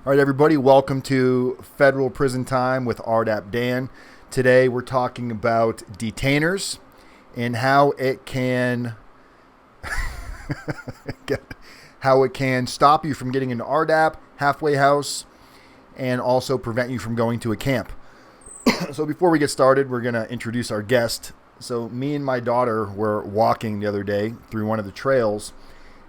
All right, everybody, welcome to Federal Prison Time with RDAP. Today we're talking about detainers and how it can stop you from getting into RDAP, halfway house, and also prevent you from going to a camp. So before we get started, we're going to introduce our guest. So me and my daughter were walking the other day through one of the trails,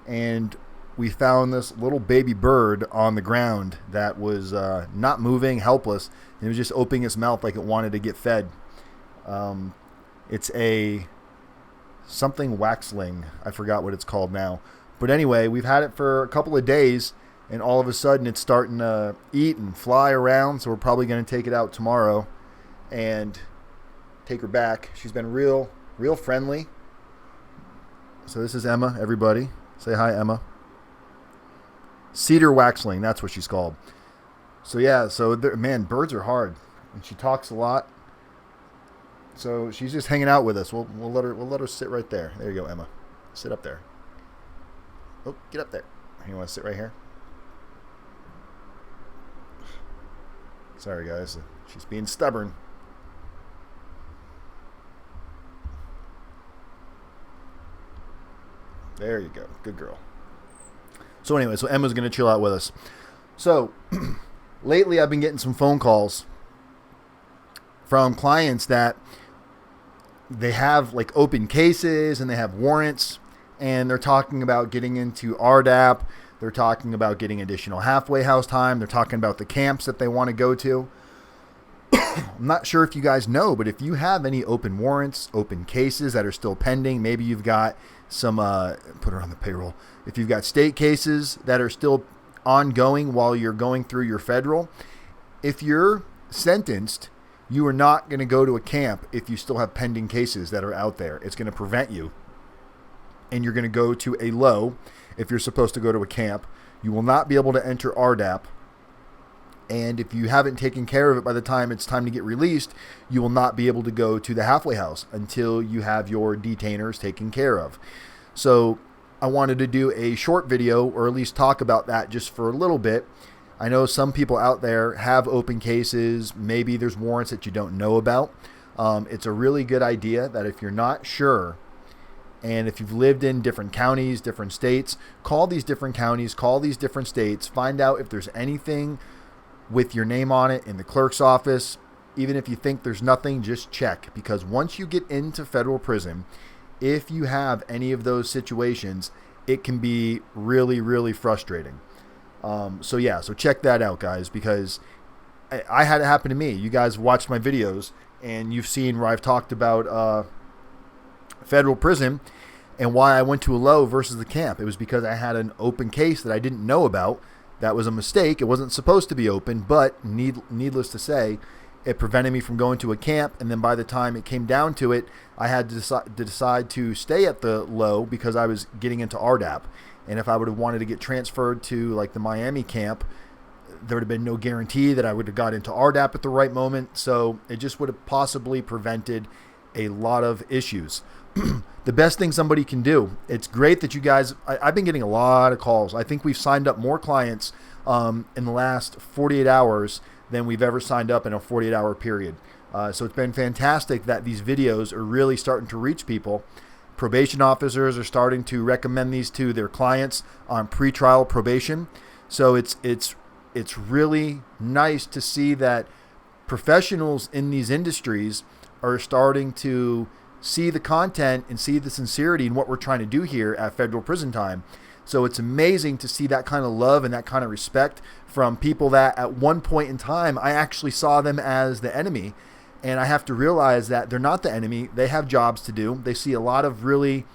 and we found this little baby bird on the ground that was not moving, helpless, and it was just opening its mouth like it wanted to get fed. It's a something waxling. I forgot what it's called now. But anyway, we've had it for a couple of days, and all of a sudden it's starting to eat and fly around, so we're probably going to take it out tomorrow and take her back. She's been real friendly. So this is Emma, everybody. Say hi, Emma. Cedar waxling, that's what she's called. So yeah, man, birds are hard, and she talks a lot. So she's just hanging out with us. We'll let her sit right there. There you go, Emma. Sit up there. Oh, get up there. You want to sit right here? Sorry, guys. She's being stubborn. There you go. Good girl. So anyway, Emma's going to chill out with us. So lately I've been getting some phone calls from clients that they have like open cases and they have warrants, and they're talking about getting into RDAP. They're talking about getting additional halfway house time. They're talking about the camps that they want to go to. I'm not sure if you guys know, but if you have any open warrants, open cases that are still pending, maybe you've got some, put her on the payroll. If you've got state cases that are still ongoing while you're going through your federal, if you're sentenced, you are not going to go to a camp if you still have pending cases that are out there. It's going to prevent you. And you're going to go to a low if you're supposed to go to a camp. You will not be able to enter RDAP. And if you haven't taken care of it by the time it's time to get released, you will not be able to go to the halfway house until you have your detainers taken care of. So I wanted to do a short video, or at least talk about that just for a little bit. I know some people out there have open cases. Maybe there's warrants that you don't know about. It's a really good idea that if you're not sure, and if you've lived in different counties, different states, call these different counties, call these different states, find out if there's anything with your name on it in the clerk's office. Even if you think there's nothing, just check, because once you get into federal prison, if you have any of those situations, it can be really frustrating. So check that out, guys, because I had it happen to me. You guys watched my videos and you've seen where I've talked about federal prison and why I went to a low versus the camp. It was because I had an open case that I didn't know about. That was a mistake. It wasn't supposed to be open, but needless to say, it prevented me from going to a camp. And then by the time it came down to it, I had to decide to stay at the low because I was getting into RDAP. And if I would have wanted to get transferred to like the Miami camp, there would have been no guarantee that I would have got into RDAP at the right moment. So it just would have possibly prevented a lot of issues. The best thing somebody can do, it's great that you guys, I've been getting a lot of calls. I think we've signed up more clients in the last 48 hours than we've ever signed up in a 48-hour period. So it's been fantastic that these videos are really starting to reach people. Probation officers are starting to recommend these to their clients on pretrial probation. So it's really nice to see that professionals in these industries are starting to see the content and see the sincerity in what we're trying to do here at Federal Prison Time. So it's amazing to see that kind of love and that kind of respect from people that at one point in time, I actually saw them as the enemy. And I have to realize that they're not the enemy. They have jobs to do. They see a lot of really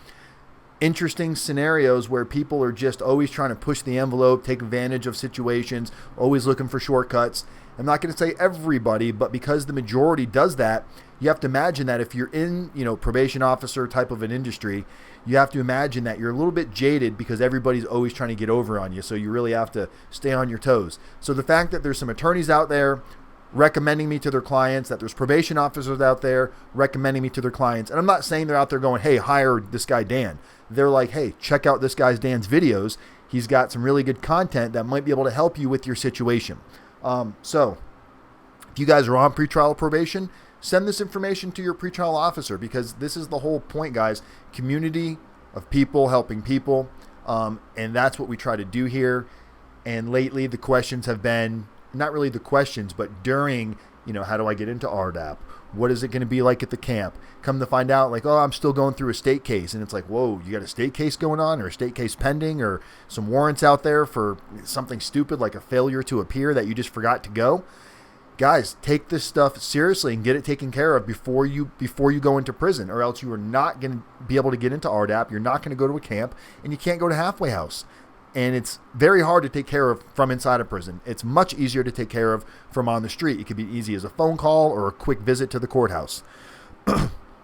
interesting scenarios where people are just always trying to push the envelope, take advantage of situations, always looking for shortcuts. I'm not going to say everybody, but because the majority does that, you have to imagine that if you're in, probation officer type of an industry, you have to imagine that you're a little bit jaded because everybody's always trying to get over on you. So you really have to stay on your toes. So the fact that there's some attorneys out there recommending me to their clients, that there's probation officers out there recommending me to their clients. And I'm not saying they're out there going, hey, hire this guy Dan. They're like, hey, check out this guy's Dan's videos. he's got some really good content that might be able to help you with your situation. So if you guys are on pretrial probation, send this information to your pretrial officer, because this is the whole point, guys. Community of people helping people. And that's what we try to do here. And lately the questions have been, not really the questions, but during, how do I get into RDAP? What is it going to be like at the camp? Come to find out, like, oh, I'm still going through a state case. And it's like, whoa, you got a state case going on, or a state case pending, or some warrants out there for something stupid like a failure to appear that you just forgot to go. Guys, take this stuff seriously and get it taken care of before you go into prison, or else you are not going to be able to get into RDAP. You're not going to go to a camp, and you can't go to halfway house. And it's very hard to take care of from inside a prison. It's much easier to take care of from on the street. It could be easy as a phone call or a quick visit to the courthouse.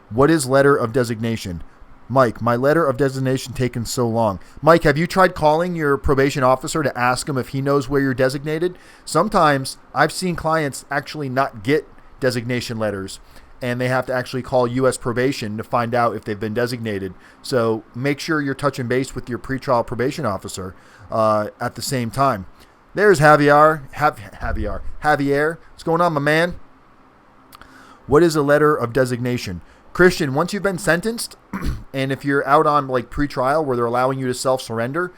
What is letter of designation? Mike, my letter of designation taken so long. Mike, have you tried calling your probation officer to ask him if he knows where you're designated? Sometimes I've seen clients actually not get designation letters, and they have to actually call U.S. probation to find out if they've been designated. So make sure you're touching base with your pretrial probation officer at the same time. There's Javier. Javier, what's going on, my man? What is a letter of designation? Christian, once you've been sentenced, and if you're out on like pretrial where they're allowing you to self-surrender,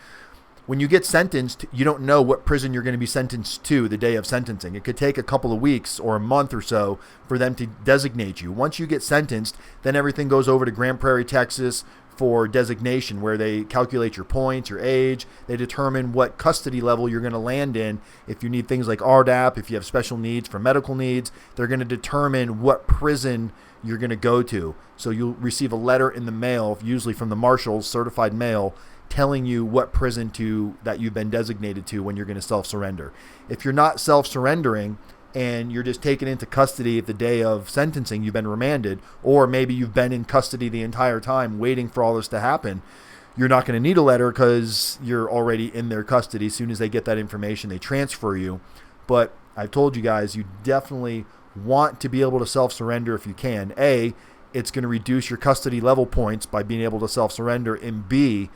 when you get sentenced, you don't know what prison you're going to be sentenced to the day of sentencing. It could take a couple of weeks or a month or so for them to designate you. Once you get sentenced, then everything goes over to Grand Prairie, Texas for designation, where they calculate your points, your age. They determine what custody level you're going to land in. If you need things like RDAP, if you have special needs for medical needs, they're going to determine what prison you're going to go to. So you'll receive a letter in the mail, usually from the marshals, certified mail, telling you what prison that you've been designated to when you're going to self-surrender. If you're not self-surrendering and you're just taken into custody at the day of sentencing, you've been remanded, or maybe you've been in custody the entire time waiting for all this to happen, you're not going to need a letter because you're already in their custody. As soon as they get that information, they transfer you. But I've told you guys, you definitely want to be able to self-surrender if you can. A, it's going to reduce your custody level points by being able to self-surrender, and B,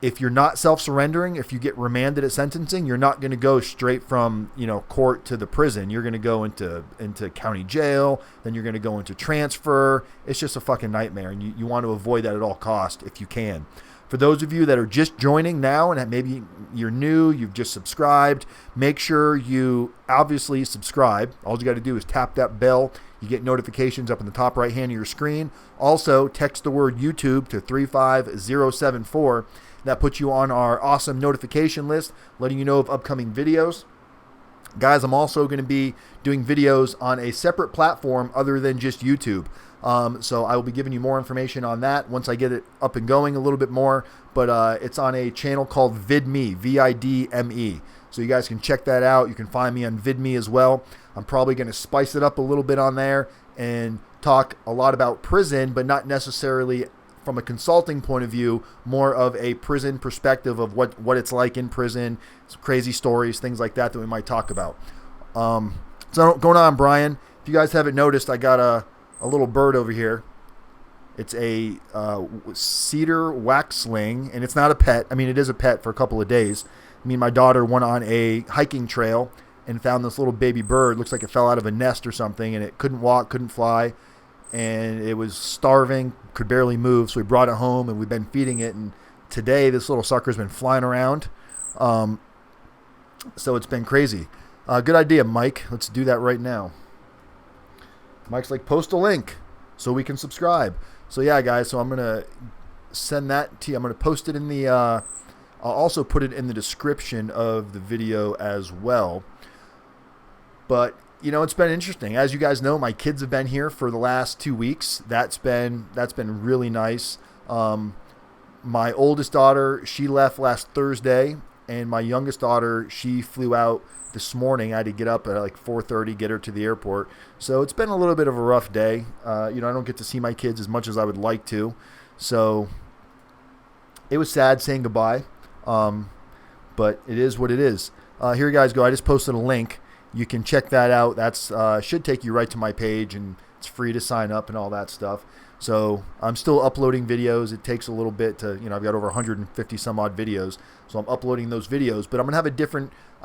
if you're not self-surrendering, if you get remanded at sentencing, you're not going to go straight from, court to the prison. You're going to go into county jail, then you're going to go into transfer. It's just a fucking nightmare, and you want to avoid that at all costs if you can. For those of you that are just joining now, and maybe you're new, you've just subscribed, make sure you obviously subscribe. All you got to do is tap that bell. You get notifications up in the top right hand of your screen. Also, text the word YouTube to 35074. That puts you on our awesome notification list, letting you know of upcoming videos. Guys, I'm also going to be doing videos on a separate platform other than just YouTube. So I will be giving you more information on that once I get it up and going a little bit more. But it's on a channel called VidMe, VIDME. So you guys can check that out. You can find me on VidMe as well. I'm probably going to spice it up a little bit on there and talk a lot about prison, but not necessarily from a consulting point of view, more of a prison perspective of what it's like in prison, some crazy stories, things like that we might talk about. So going on, Brian, if you guys haven't noticed, I got a little bird over here. It's a cedar waxwing, and it's not a pet. I mean, it is a pet for a couple of days. Me and my daughter went on a hiking trail and found this little baby bird. Looks like it fell out of a nest or something, and it couldn't walk, couldn't fly, and it was starving, could barely move. So we brought it home, and we've been feeding it. And today, this little sucker's been flying around. So it's been crazy. Good idea, Mike. Let's do that right now. Mike's like, post a link so we can subscribe. So yeah, guys, so I'm going to send that to you. I'm going to post it in the, I'll also put it in the description of the video as well. But, it's been interesting. As you guys know, my kids have been here for the last 2 weeks. That's been really nice. My oldest daughter, she left last Thursday, and my youngest daughter, she flew out this morning. I had to get up at like 4:30, get her to the airport. So it's been a little bit of a rough day. I don't get to see my kids as much as I would like to. So it was sad saying goodbye. But it is what it is. Here you guys go. I just posted a link. You can check that out. That's should take you right to my page, and it's free to sign up and all that stuff. So I'm still uploading videos. It takes a little bit to, I've got over 150 some odd videos. So I'm uploading those videos, but I'm going to have a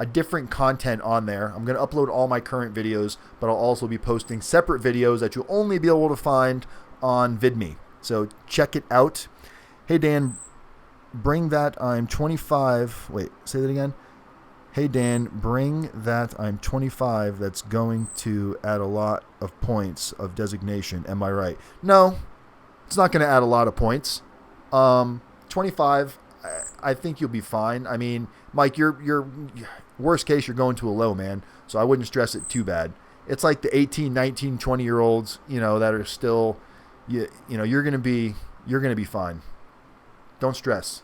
different content on there. I'm going to upload all my current videos, but I'll also be posting separate videos that you'll only be able to find on VidMe. So check it out. Hey, Dan, bring that I'm 25. Wait, say that again. Hey, Dan, bring that I'm 25. That's going to add a lot of points of designation. Am I right? No, it's not going to add a lot of points. 25, I think you'll be fine. I mean, Mike, you're worst case, you're going to a low, man. So I wouldn't stress it too bad. It's like the 18, 19, 20-year-olds, that are still, you're going to be fine. Don't stress.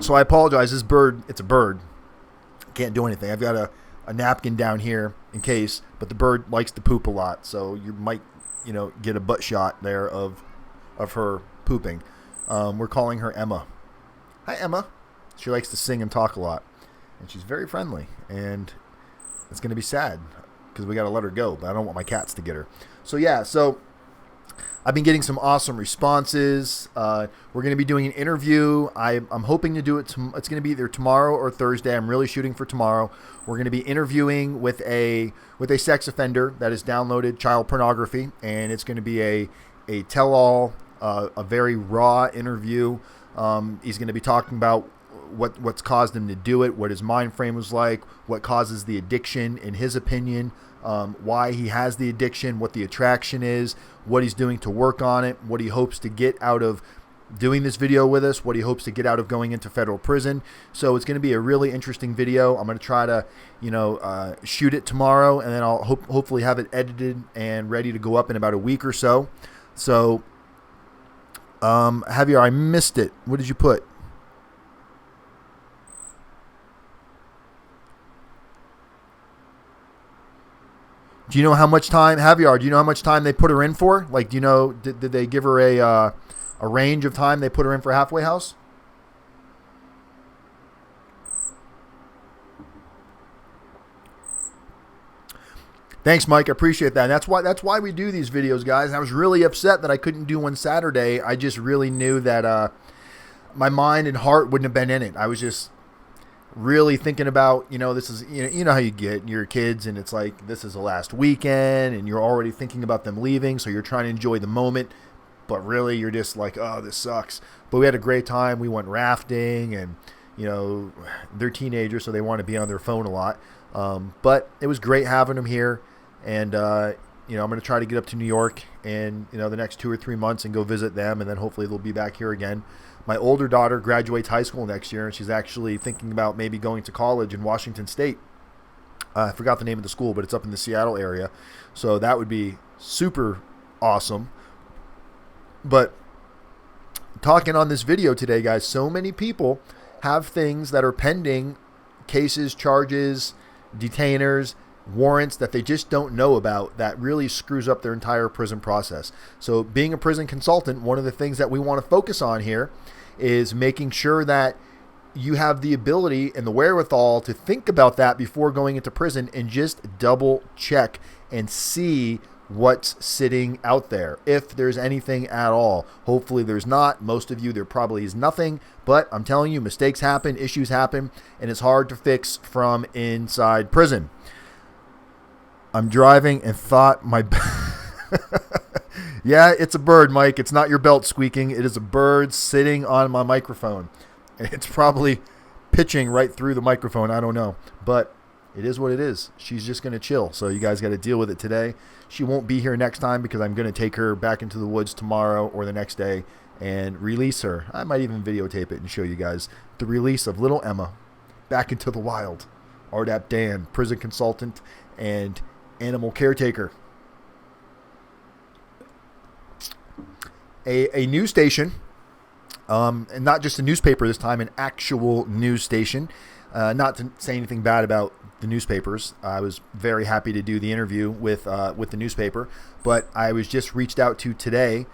So I apologize. This bird, it's a bird. Can't do anything. I've got a napkin down here in case, but the bird likes to poop a lot. So you might, get a butt shot there of her pooping. We're calling her Emma. Hi, Emma. She likes to sing and talk a lot. And she's very friendly. And it's going to be sad because we got to let her go. But I don't want my cats to get her. So, yeah. I've been getting some awesome responses. We're going to be doing an interview. I'm hoping to do it. It's going to be either tomorrow or Thursday. I'm really shooting for tomorrow. We're going to be interviewing with a sex offender that has downloaded child pornography, and it's going to be a tell-all, a very raw interview. He's going to be talking about what's caused him to do it, what his mind frame was like, what causes the addiction in his opinion. Why he has the addiction, what the attraction is, what he's doing to work on it, what he hopes to get out of doing this video with us, what he hopes to get out of going into federal prison. So it's going to be a really interesting video. I'm going to try to, shoot it tomorrow, and then I'll hopefully have it edited and ready to go up in about a week or so. So, Javier, I missed it. What did you put? Do you know how much time, Javier, do you know how much time they put her in for? Like, do you know, did they give her a range of time they put her in for halfway house? Thanks, Mike. I appreciate that. And that's why we do these videos, guys. And I was really upset that I couldn't do one Saturday. I just really knew that my mind and heart wouldn't have been in it. I was just really thinking about, this is, you know how you get your kids, and it's like, this is the last weekend and you're already thinking about them leaving. So you're trying to enjoy the moment, but really you're just like, oh, this sucks. But we had a great time. We went rafting, and, they're teenagers, so they want to be on their phone a lot. But it was great having them here. And, I'm going to try to get up to New York in, the next 2 or 3 months and go visit them. And then hopefully they'll be back here again. My older daughter graduates high school next year, and she's actually thinking about maybe going to college in Washington State. I forgot the name of the school, but it's up in the Seattle area. So that would be super awesome. But talking on this video today, guys, so many people have things that are pending, cases, charges, detainers, warrants that they just don't know about, that really screws up their entire prison process. So being a prison consultant, one of the things that we want to focus on here is making sure that you have the ability and the wherewithal to think about that before going into prison, and just double check and see what's sitting out there, if there's anything at all. Hopefully there's not. Most of you, there probably is nothing, but I'm telling you, mistakes happen, issues happen, and it's hard to fix from inside prison. I'm driving and thought my... Yeah, it's a bird, Mike. It's not your belt squeaking. It is a bird sitting on my microphone. And it's probably pitching right through the microphone. I don't know. But it is what it is. She's just going to chill. So you guys got to deal with it today. She won't be here next time because I'm going to take her back into the woods tomorrow or the next day and release her. I might even videotape it and show you guys the release of little Emma back into the wild. RDAP prison consultant and animal caretaker. A news station, and not just a newspaper this time, an actual news station. Not to say anything bad about the newspapers. I was very happy to do the interview with the newspaper, but I was just reached out to today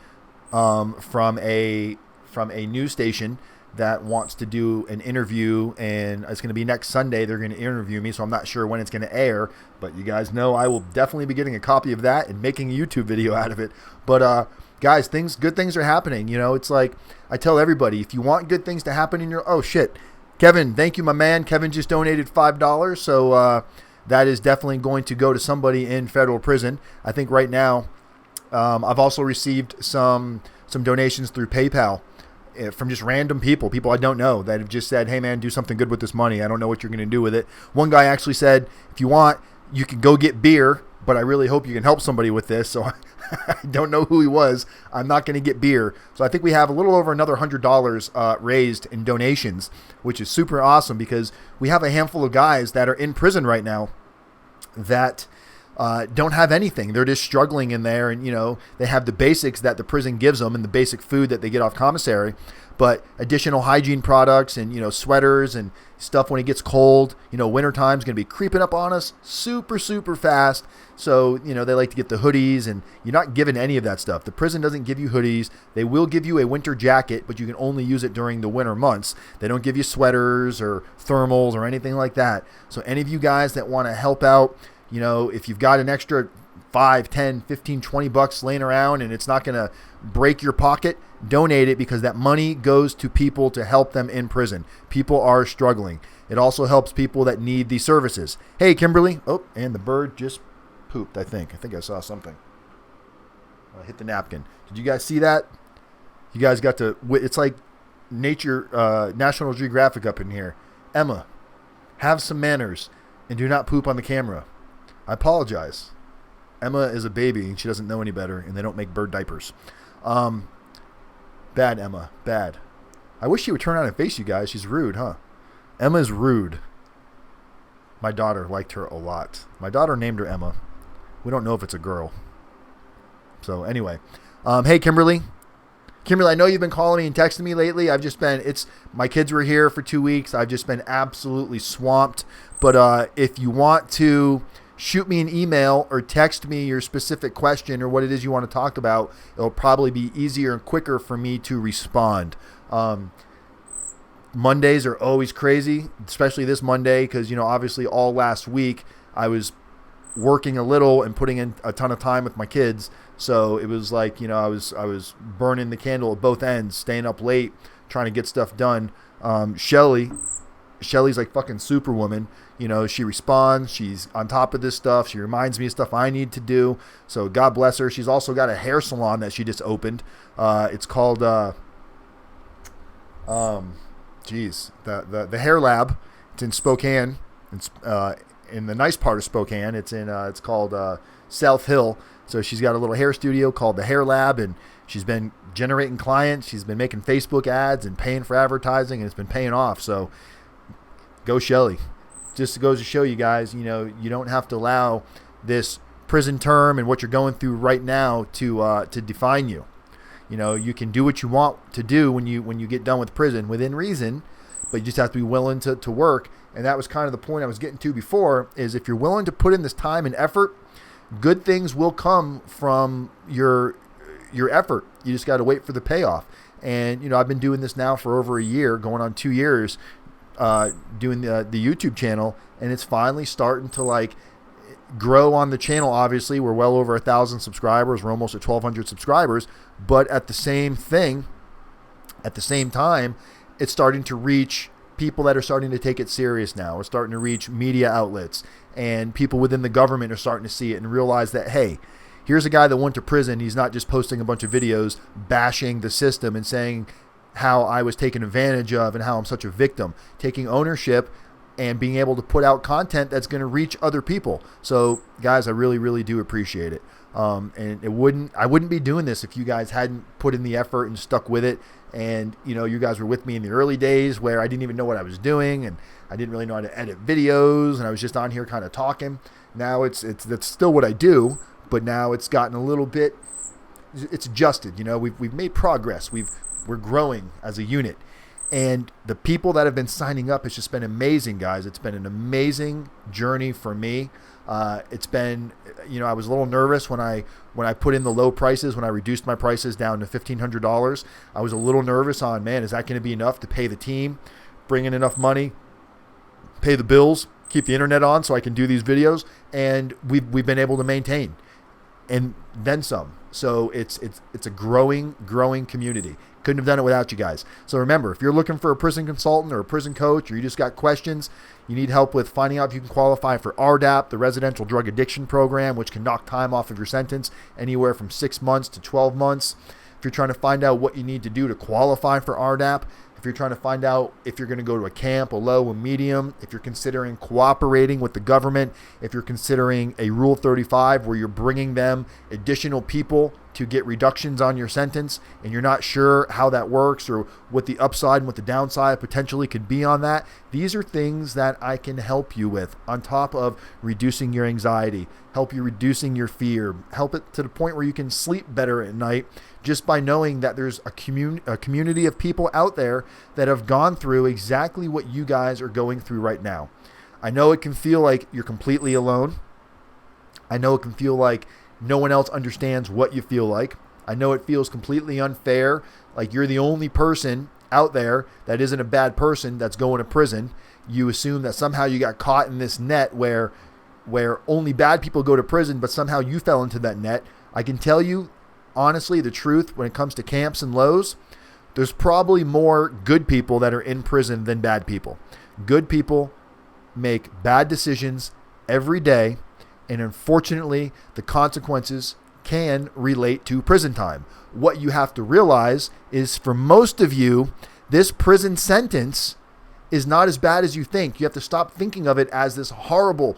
from a news station that wants to do an interview, and it's going to be next Sunday. They're going to interview me, so I'm not sure when it's going to air, but you guys know I will definitely be getting a copy of that and making a YouTube video out of it. But guys, good things are happening. It's like I tell everybody, if you want good things to happen in your, oh shit, Kevin, thank you, my man. Kevin just donated $5, so that is definitely going to go to somebody in federal prison. I think right now, I've also received some donations through PayPal from just random people I don't know, that have just said, hey man, do something good with this money. I don't know what you're going to do with it. One guy actually said, if you want, you can go get beer, but I really hope you can help somebody with this. So I don't know who he was. I'm not going to get beer. So I think we have a little over another $100 raised in donations, which is super awesome, because we have a handful of guys that are in prison right now that don't have anything. They're just struggling in there, and they have the basics that the prison gives them and the basic food that they get off commissary, but additional hygiene products and sweaters and stuff when it gets cold. Wintertime is going to be creeping up on us super fast. So they like to get the hoodies, and you're not given any of that stuff. The prison doesn't give you hoodies. They will give you a winter jacket, but you can only use it during the winter months. They don't give you sweaters or thermals or anything like that. So any of you guys that want to help out, if you've got an extra 5, 10, 15, 20 bucks laying around and it's not going to break your pocket, donate it, because that money goes to people to help them in prison. People are struggling. It also helps people that need these services. Hey, Kimberly. Oh, and the bird just pooped, I think. I saw something. I hit the napkin. Did you guys see that? You guys got to, it's like nature, National Geographic up in here. Emma, have some manners and do not poop on the camera. I apologize. Emma is a baby and she doesn't know any better, and they don't make bird diapers. Bad, Emma. Bad. I wish she would turn around and face you guys. She's rude, huh? Emma's rude. My daughter liked her a lot. My daughter named her Emma. We don't know if it's a girl. So anyway. Hey, Kimberly. Kimberly, I know you've been calling me and texting me lately. My kids were here for 2 weeks. I've just been absolutely swamped. But if you want to shoot me an email or text me your specific question or what it is you want to talk about, it'll probably be easier and quicker for me to respond. Mondays are always crazy, especially this Monday, because, obviously all last week I was working a little and putting in a ton of time with my kids. So it was like, I was burning the candle at both ends, staying up late, trying to get stuff done. Shelley's like fucking superwoman. She responds. She's on top of this stuff. She reminds me of stuff I need to do. So God bless her. She's also got a hair salon that she just opened. It's called, the Hair Lab. It's in Spokane. It's in the nice part of Spokane. It's called South Hill. So she's got a little hair studio called the Hair Lab, and she's been generating clients. She's been making Facebook ads and paying for advertising, and it's been paying off. So go Shelley. Just goes to show you guys, you don't have to allow this prison term and what you're going through right now to define you. You can do what you want to do when you get done with prison within reason, but you just have to be willing to work. And that was kind of the point I was getting to before, is if you're willing to put in this time and effort, good things will come from your effort. You just got to wait for the payoff. And, I've been doing this now for over a year, going on 2 years, doing the YouTube channel, and it's finally starting to grow on the channel. Obviously, we're well over 1,000 subscribers. We're almost at 1,200 subscribers, but at the same time, it's starting to reach people that are starting to take it serious now. We're starting to reach media outlets, and people within the government are starting to see it and realize that, hey, here's a guy that went to prison. He's not just posting a bunch of videos bashing the system and saying how I was taken advantage of and how I'm such a victim. Taking ownership and being able to put out content that's going to reach other people. So guys, I really, really do appreciate it. And I wouldn't be doing this if you guys hadn't put in the effort and stuck with it. And, you guys were with me in the early days where I didn't even know what I was doing, and I didn't really know how to edit videos, and I was just on here kind of talking. Now that's still what I do, but now it's gotten a little bit, it's adjusted. We've made progress. We're growing as a unit. And the people that have been signing up, it's just been amazing, guys. It's been an amazing journey for me. It's been, I was a little nervous when I put in the low prices, when I reduced my prices down to $1,500. I was a little nervous on, man, is that going to be enough to pay the team, bring in enough money, pay the bills, keep the internet on so I can do these videos? And we've been able to maintain, and then some. So it's a growing community. Couldn't have done it without you guys. So remember, if you're looking for a prison consultant or a prison coach, or you just got questions, you need help with finding out if you can qualify for RDAP, the Residential Drug Addiction Program, which can knock time off of your sentence anywhere from 6 months to 12 months. If you're trying to find out what you need to do to qualify for RDAP, if you're trying to find out if you're going to go to a camp, a low, a medium, if you're considering cooperating with the government, if you're considering a Rule 35 where you're bringing them additional people to get reductions on your sentence, and you're not sure how that works or what the upside and what the downside potentially could be on that, these are things that I can help you with, on top of reducing your anxiety, help you reducing your fear, help it to the point where you can sleep better at night, just by knowing that there's a community of people out there that have gone through exactly what you guys are going through right now. I know it can feel like you're completely alone. I know it can feel like no one else understands what you feel like. I know it feels completely unfair, like you're the only person out there that isn't a bad person that's going to prison. You assume that somehow you got caught in this net where only bad people go to prison, but somehow you fell into that net. I can tell you, honestly, the truth when it comes to camps and lows, there's probably more good people that are in prison than bad people. Good people make bad decisions every day, and unfortunately, the consequences can relate to prison time. What you have to realize is, for most of you, this prison sentence is not as bad as you think. You have to stop thinking of it as this horrible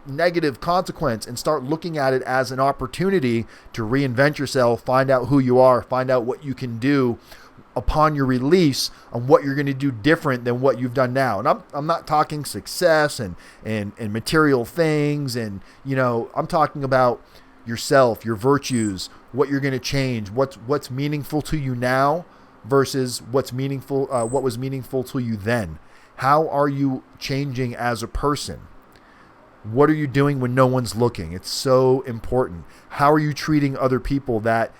negative consequence, and start looking at it as an opportunity to reinvent yourself, find out who you are, find out what you can do upon your release, on what you're going to do different than what you've done now. And I'm not talking success and material things, and I'm talking about yourself, your virtues, what you're going to change, what's meaningful to you now versus what was meaningful to you then. How are you changing as a person? What are you doing when no one's looking? It's so important. How are you treating other people that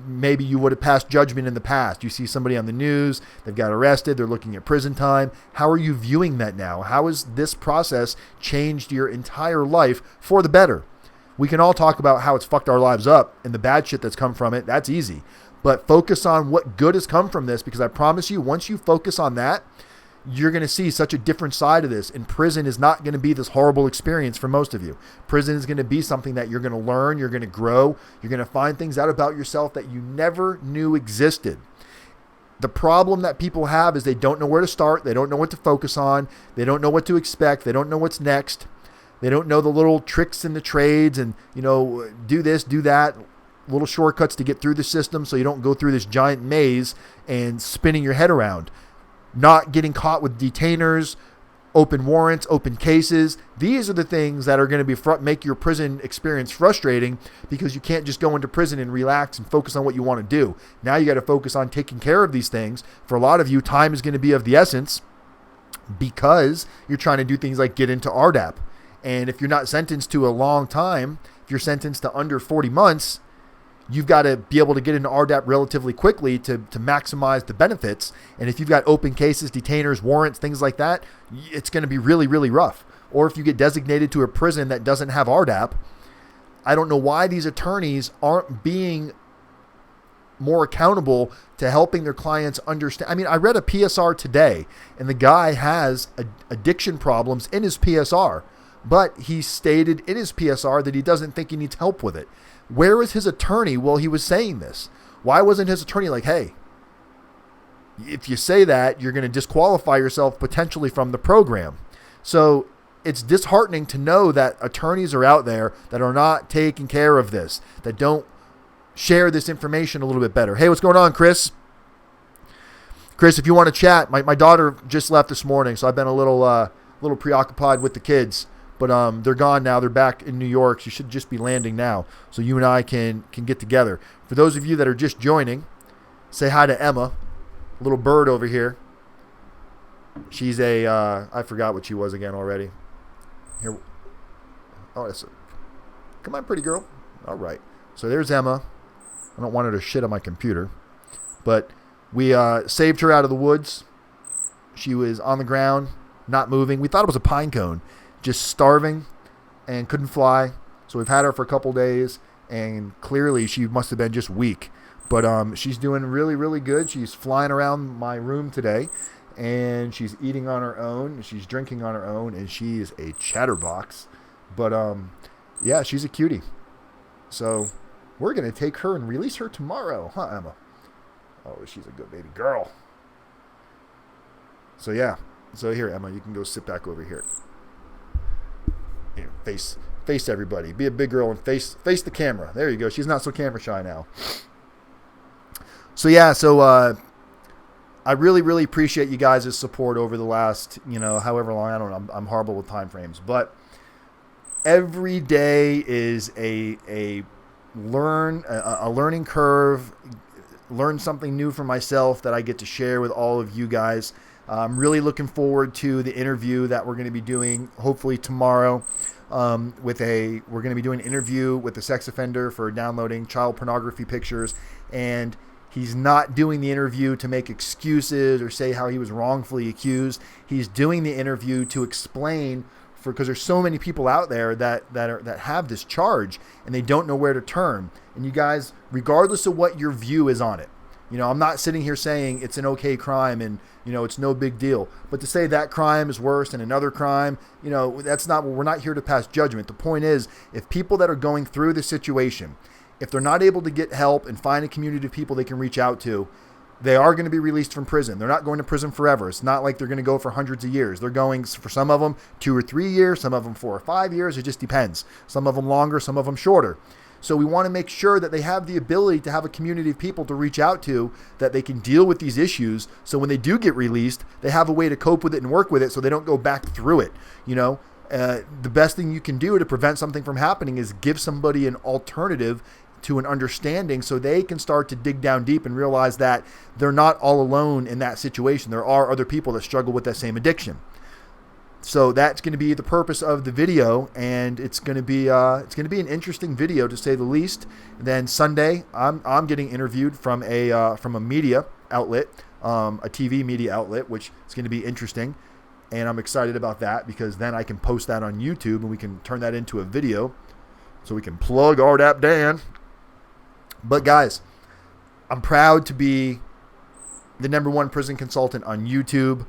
maybe you would have passed judgment in the past? You see somebody on the news, they've got arrested, they're looking at prison time. How are you viewing that now? How has this process changed your entire life for the better? We can all talk about how it's fucked our lives up and the bad shit that's come from it. That's easy. But focus on what good has come from this, because I promise you, once you focus on that, you're going to see such a different side of this. And prison is not going to be this horrible experience for most of you. Prison is going to be something that you're going to learn, you're going to grow, you're going to find things out about yourself that you never knew existed. The problem that people have is they don't know where to start, they don't know what to focus on, they don't know what to expect, they don't know what's next, they don't know the little tricks in the trades and, do this, do that, little shortcuts to get through the system so you don't go through this giant maze and spinning your head around. Not getting caught with detainers, open warrants, open cases. These are the things that are going to make your prison experience frustrating, because you can't just go into prison and relax and focus on what you want to do. Now you got to focus on taking care of these things. For a lot of you, time is going to be of the essence, because you're trying to do things like get into RDAP. And if you're not sentenced to a long time, if you're sentenced to under 40 months, you've got to be able to get into RDAP relatively quickly to maximize the benefits. And if you've got open cases, detainers, warrants, things like that, it's going to be really, really rough. Or if you get designated to a prison that doesn't have RDAP, I don't know why these attorneys aren't being more accountable to helping their clients understand. I mean, I read a PSR today, and the guy has addiction problems in his PSR, but he stated in his PSR that he doesn't think he needs help with it. Where was his attorney while he was saying this? Why wasn't his attorney like, hey, if you say that, you're going to disqualify yourself potentially from the program? So it's disheartening to know that attorneys are out there that are not taking care of this, that don't share this information a little bit better. Hey, what's going on, Chris? Chris, if you want to chat, my daughter just left this morning, so I've been a little preoccupied with the kids. But they're gone now. They're back in New York. She should just be landing now. So you and I can get together. For those of you that are just joining, say hi to Emma. little bird over here. She's a, I forgot what she was again already. Here. Oh, come on, pretty girl. All right. So there's Emma. I don't want her to shit on my computer. But we saved her out of the woods. She was on the ground, not moving. We thought it was a pine cone, just starving and couldn't fly. So we've had her for a couple days, and clearly she must have been just weak. But she's doing really, really good. She's flying around my room today, and she's eating on her own. She's drinking on her own, and she is a chatterbox. But yeah, she's a cutie. So we're going to take her and release her tomorrow. Huh, Emma? Oh, she's a good baby girl. So yeah. So here, Emma, you can go sit back over here. Here, face everybody. Be a big girl and face the camera. There you go. She's not so camera shy now. So yeah, I really, really appreciate you guys' support over the last, however long. I don't know. I'm horrible with time frames, but every day is a learning curve. Learn something new for myself that I get to share with all of you guys. I'm really looking forward to the interview that we're going to be doing hopefully tomorrow. We're going to be doing an interview with a sex offender for downloading child pornography pictures, and he's not doing the interview to make excuses or say how he was wrongfully accused. He's doing the interview to explain, because there's so many people out there that have this charge and they don't know where to turn. And you guys, regardless of what your view is on it, I'm not sitting here saying it's an okay crime and it's no big deal. But to say that crime is worse than another crime, that's not. We're not here to pass judgment. The point is, if people that are going through this situation, if they're not able to get help and find a community of people they can reach out to, they are going to be released from prison. They're not going to prison forever. It's not like they're going to go for hundreds of years. They're going, for some of them, 2 or 3 years, some of them 4 or 5 years. It just depends. Some of them longer, some of them shorter. So we want to make sure that they have the ability to have a community of people to reach out to, that they can deal with these issues. So when they do get released, they have a way to cope with it and work with it so they don't go back through it. The best thing you can do to prevent something from happening is give somebody an alternative to an understanding so they can start to dig down deep and realize that they're not all alone in that situation. There are other people that struggle with that same addiction. So that's going to be the purpose of the video, and it's going to be an interesting video to say the least. Then Sunday, I'm getting interviewed from a media outlet, a TV media outlet, which is going to be interesting, and I'm excited about that because then I can post that on YouTube and we can turn that into a video, so we can plug RDAPdan. But guys, I'm proud to be the #1 prison consultant on YouTube.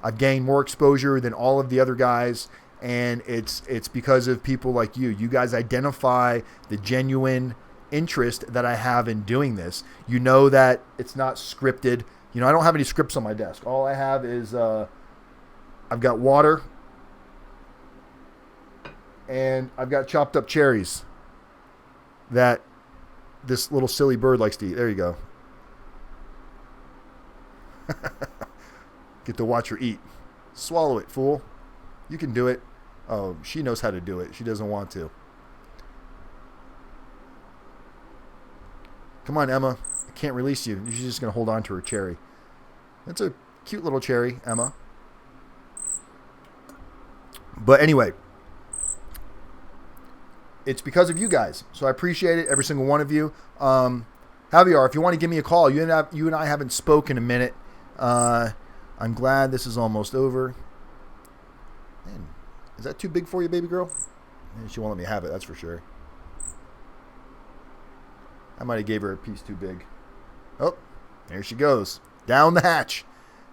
I've gained more exposure than all of the other guys, and it's because of people like you. You guys identify the genuine interest that I have in doing this. You know that it's not scripted. I don't have any scripts on my desk. All I have is I've got water, and I've got chopped up cherries that this little silly bird likes to eat. There you go. Get to watch her eat. Swallow it, fool. You can do it. Oh, she knows how to do it. She doesn't want to. Come on, Emma. I can't release you. She's just going to hold on to her cherry. That's a cute little cherry, Emma. But anyway, it's because of you guys. So I appreciate it, every single one of you. Javier, if you want to give me a call, you and I haven't spoken in a minute. I'm glad this is almost over. Man, is that too big for you, baby girl? She won't let me have it, that's for sure. I might have gave her a piece too big. Oh, there she goes. Down the hatch.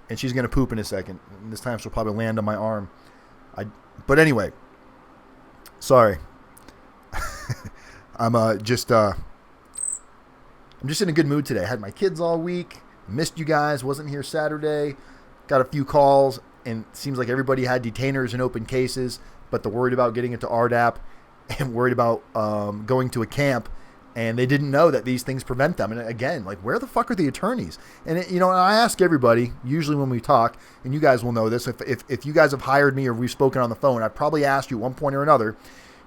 And she's going to poop in a second. And this time she'll probably land on my arm. But anyway, sorry. I'm just in a good mood today. I had my kids all week. Missed you guys. Wasn't here Saturday. Got a few calls, and it seems like everybody had detainers in open cases, but they're worried about getting into RDAP and worried about going to a camp, and they didn't know that these things prevent them. And again, like, where the fuck are the attorneys? And and I ask everybody, usually when we talk, and you guys will know this, if you guys have hired me or we've spoken on the phone, I've probably asked you at one point or another,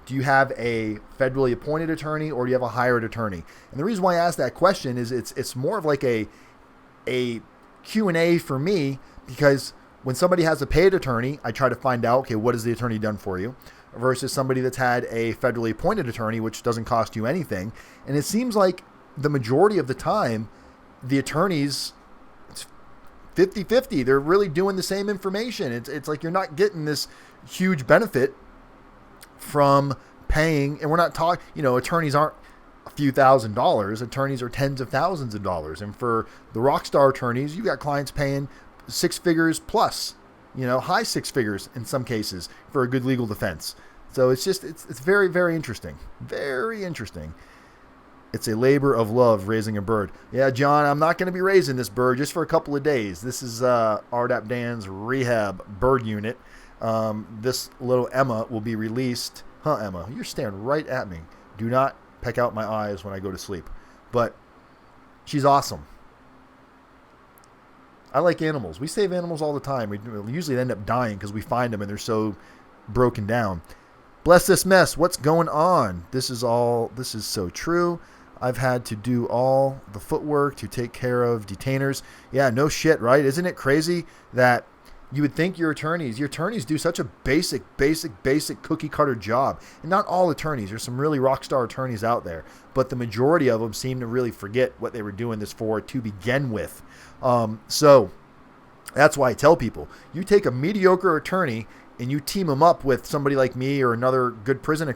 do you have a federally appointed attorney or do you have a hired attorney? And the reason why I ask that question is it's more of like a Q&A for me, because when somebody has a paid attorney, I try to find out, okay, what has the attorney done for you, versus somebody that's had a federally appointed attorney, which doesn't cost you anything. And it seems like the majority of the time, the attorneys, it's 50-50. They're really doing the same information. It's like you're not getting this huge benefit from paying, and we're not talking, attorneys aren't a few $1,000s. Attorneys are tens of thousands of dollars. And for the rock star attorneys, you got clients paying 6 figures plus, high 6 figures in some cases for a good legal defense. So it's very, very interesting. Very interesting. It's a labor of love raising a bird. Yeah, John, I'm not going to be raising this bird just for a couple of days. This is RDAP Dan's rehab bird unit. This little Emma will be released. Huh, Emma? You're staring right at me. Do not peck out my eyes when I go to sleep. But she's awesome. I like animals. We save animals all the time. We usually end up dying because we find them and they're so broken down. Bless this mess. What's going on? This is so true. I've had to do all the footwork to take care of detainers. Yeah, no shit, right? Isn't it crazy that you would think your attorneys do such a basic cookie cutter job? And not all attorneys. There's some really rock star attorneys out there, but the majority of them seem to really forget what they were doing this for to begin with. So that's why I tell people, you take a mediocre attorney and you team them up with somebody like me or another good prison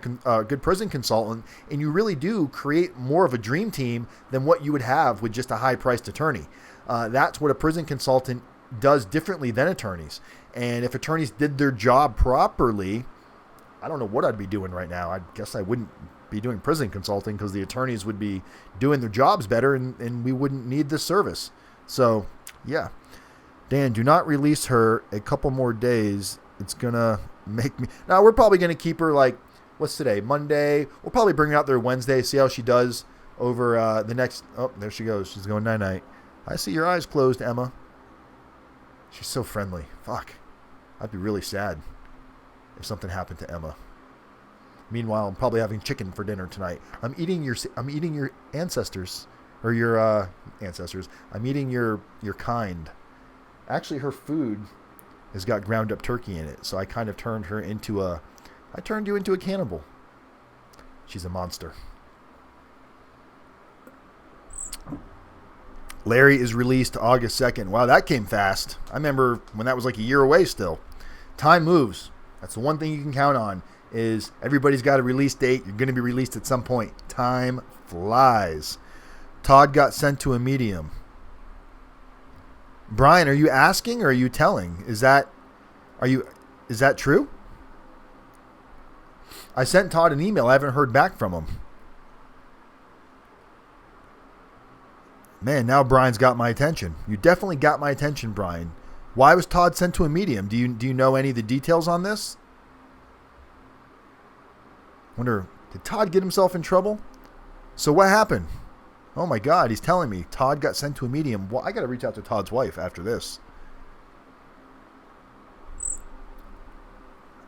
consultant, and you really do create more of a dream team than what you would have with just a high-priced attorney. That's what a prison consultant does differently than attorneys. And if attorneys did their job properly, I don't know what I'd be doing right now. I guess I wouldn't be doing prison consulting because the attorneys would be doing their jobs better and we wouldn't need this service. So, yeah. Dan, do not release her a couple more days. It's going to make me... Now, we're probably going to keep her like, what's today? Monday. We'll probably bring her out there Wednesday, see how she does over the next... Oh, there she goes. She's going night-night. I see your eyes closed, Emma. She's so friendly. Fuck. I'd be really sad if something happened to Emma. Meanwhile, I'm probably having chicken for dinner tonight. I'm eating your ancestors, or your ancestors. I'm eating your kind. Actually, her food has got ground up turkey in it, so I kind of turned you into a cannibal. She's a monster. Larry is released August 2nd. Wow, that came fast. I remember when that was like a year away still. Time moves. That's the one thing you can count on, is everybody's got a release date. You're going to be released at some point. Time flies. Todd got sent to a medium. Brian, are you asking or are you telling? Is that true? I sent Todd an email. I haven't heard back from him. Man, now Brian's got my attention. You definitely got my attention, Brian. Why was Todd sent to a medium? Do you know any of the details on this? Wonder, did Todd get himself in trouble? So what happened? Oh my God, he's telling me Todd got sent to a medium. Well, I got to reach out to Todd's wife after this.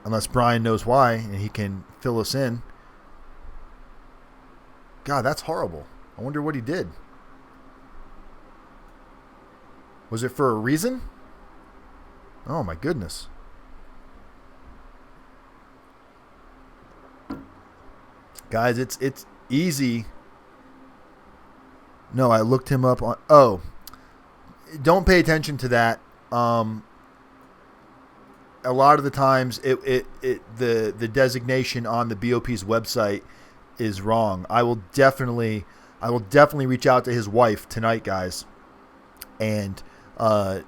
Unless Brian knows why and he can fill us in. God, that's horrible. I wonder what he did. Was it for a reason? Oh my goodness. Guys, it's easy. No, I looked him up on... Oh. Don't pay attention to that. A lot of the times the designation on the BOP's website is wrong. I will definitely reach out to his wife tonight, guys, and let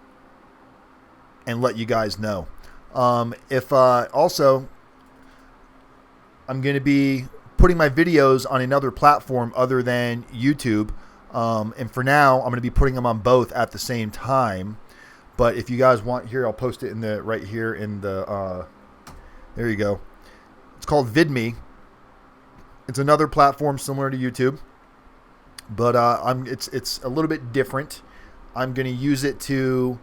you guys know. Also, I'm going to be putting my videos on another platform other than YouTube. And for now, I'm going to be putting them on both at the same time. But if you guys want, here, I'll post it right here in the, there you go. It's called VidMe. It's another platform similar to YouTube, but it's a little bit different. I'm going to use it to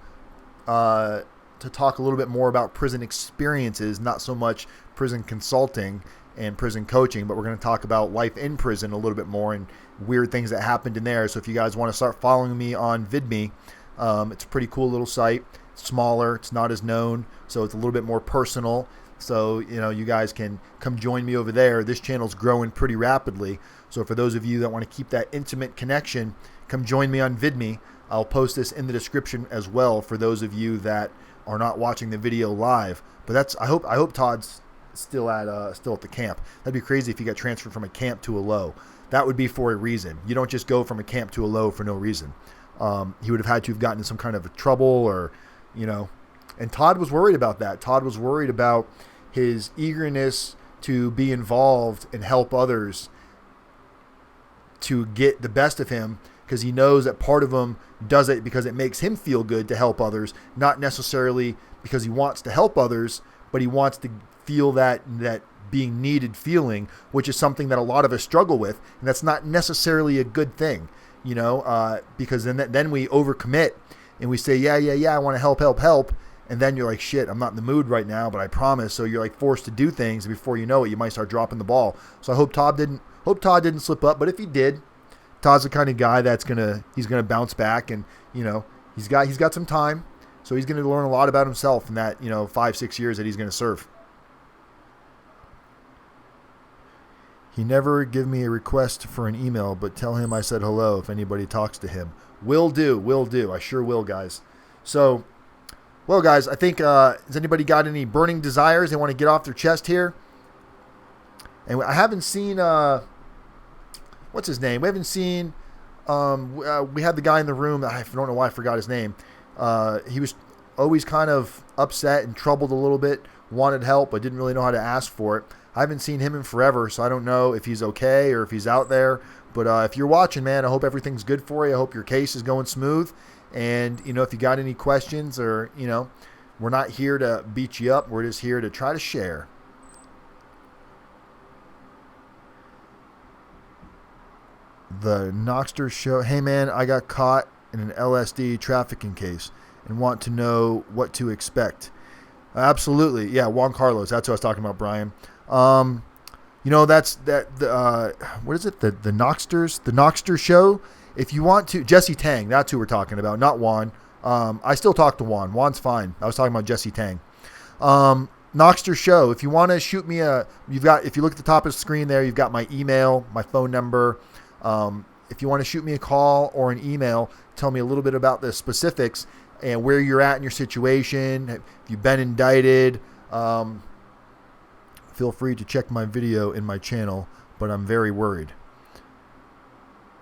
talk a little bit more about prison experiences, not so much prison consulting and prison coaching, but we're going to talk about life in prison a little bit more and weird things that happened in there. So if you guys want to start following me on VidMe, It's a pretty cool little site. It's smaller. It's not as known, so it's a little bit more personal. So, you guys can come join me over there. This channel's growing pretty rapidly. So for those of you that want to keep that intimate connection, come join me on VidMe. I'll post this in the description as well for those of you that are not watching the video live. But I hope Todd's still at the camp. That'd be crazy if he got transferred from a camp to a low. That would be for a reason. You don't just go from a camp to a low for no reason. He would have had to have gotten in some kind of trouble or, and Todd was worried about that. Todd was worried about his eagerness to be involved and help others to get the best of him, because he knows that part of him does it because it makes him feel good to help others, not necessarily because he wants to help others, but he wants to feel that being needed feeling, which is something that a lot of us struggle with, and that's not necessarily a good thing, because then we overcommit and we say, yeah, I want to help, and then you're like, shit, I'm not in the mood right now, but I promise. So you're like forced to do things, and before you know it, you might start dropping the ball. So I hope Todd didn't slip up, but if he did, Todd's the kind of guy he's gonna bounce back, and he's got some time, so he's gonna learn a lot about himself in that 5-6 years that he's gonna serve. He never give me a request for an email, but tell him I said hello if anybody talks to him. Will do. I sure will, guys. So, well, guys, I think, has anybody got any burning desires they want to get off their chest here? And I haven't seen, what's his name? We haven't seen, we had the guy in the room, I don't know why I forgot his name. He was always kind of upset and troubled a little bit, wanted help, but didn't really know how to ask for it. I haven't seen him in forever, so I don't know if he's okay or if he's out there. But if you're watching, man, I hope everything's good for you. I hope your case is going smooth. And, if you got any questions or, we're not here to beat you up. We're just here to try to share. The Knoxter show. Hey, man, I got caught in an LSD trafficking case and want to know what to expect. Absolutely. Yeah, Juan Carlos. That's what I was talking about, Brian. That's what is it? The Knoxter show. If you want to, Jesse Tang, that's who we're talking about, not Juan. I still talk to Juan. Juan's fine. I was talking about Jesse Tang. Knoxter show. If you want to shoot me if you look at the top of the screen there, you've got my email, my phone number. If you want to shoot me a call or an email, tell me a little bit about the specifics and where you're at in your situation. If you've been indicted, feel free to check my video in my channel, but I'm very worried.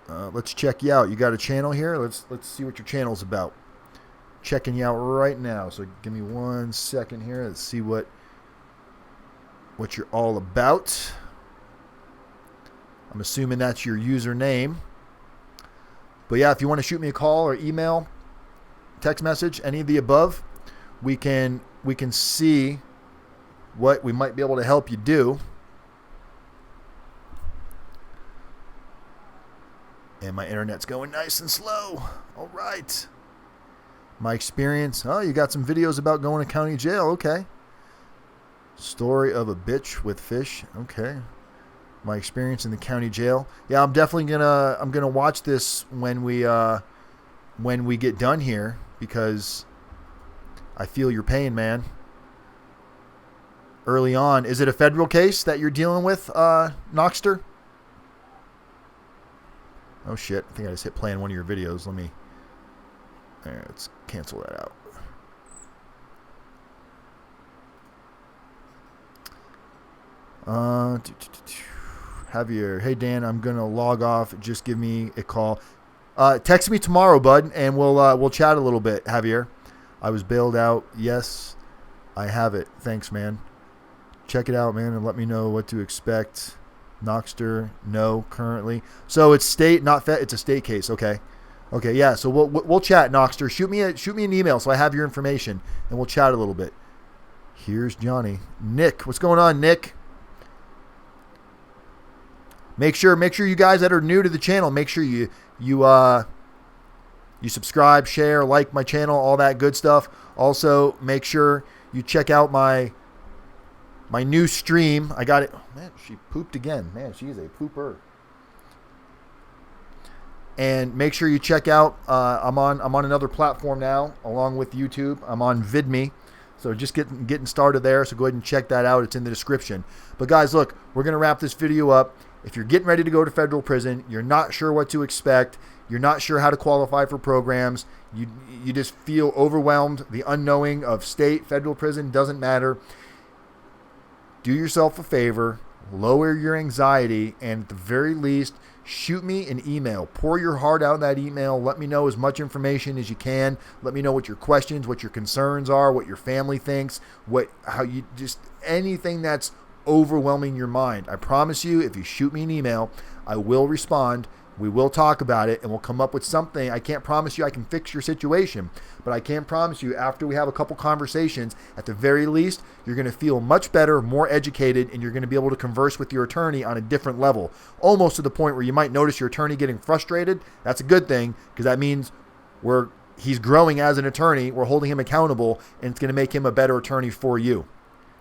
Let's check you out. You got a channel here? Let's see what your channel's about. Checking you out right now. So give me 1 second here. Let's see what you're all about. I'm assuming that's your username. But yeah, if you want to shoot me a call or email, text message, any of the above, we can see what we might be able to help you do. And my internet's going nice and slow. All right. My experience. Oh, you got some videos about going to county jail. Okay. Story of a bitch with fish. Okay. My experience in the county jail. Yeah, I'm definitely gonna watch this when we get done here, because I feel your pain, man. Early on. Is it a federal case that you're dealing with, Knoxter? Oh shit, I think I just hit play on one of your videos. Let's cancel that out. Javier, hey Dan, I'm gonna log off. Just give me a call. Text me tomorrow, bud, and we'll chat a little bit, Javier. I was bailed out. Yes, I have it. Thanks, man. Check it out, man, and let me know what to expect. Knoxter, no, currently. So it's state, not fed. It's a state case. Okay, yeah. So we'll chat, Knoxter. Shoot me an email so I have your information, and we'll chat a little bit. Here's Johnny. Nick, what's going on, Nick? Make sure you guys that are new to the channel, make sure you subscribe, share, like my channel, all that good stuff. Also, make sure you check out my new stream. I got it. Oh, man, she pooped again. Man, she is a pooper. And make sure you check out, I'm on another platform now, along with YouTube. I'm on VidMe. So just getting started there. So go ahead and check that out. It's in the description. But guys, look, we're going to wrap this video up. If you're getting ready to go to federal prison, you're not sure what to expect, you're not sure how to qualify for programs, you just feel overwhelmed, the unknowing of state, federal prison, doesn't matter. Do yourself a favor, lower your anxiety, and at the very least, shoot me an email. Pour your heart out in that email. Let me know as much information as you can. Let me know what your questions, what your concerns are, what your family thinks, anything that's overwhelming your mind. I promise you, if you shoot me an email, I will respond. We will talk about it, and we'll come up with something. I can't promise you I can fix your situation, but I can promise you after we have a couple conversations, at the very least, you're going to feel much better, more educated, and you're going to be able to converse with your attorney on a different level, almost to the point where you might notice your attorney getting frustrated. That's a good thing, because that means he's growing as an attorney. We're holding him accountable, and it's going to make him a better attorney for you.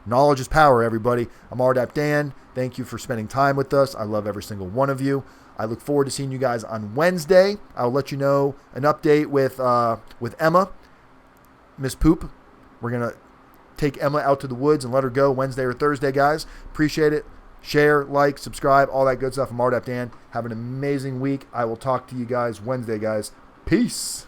Knowledge is power, everybody. I'm RDAPdan. Thank you for spending time with us. I love every single one of you. I look forward to seeing you guys on Wednesday. I'll let you know an update with Emma, Miss Poop. We're going to take Emma out to the woods and let her go Wednesday or Thursday, guys. Appreciate it. Share, like, subscribe, all that good stuff. I'm RDAPdan. Have an amazing week. I will talk to you guys Wednesday, guys. Peace.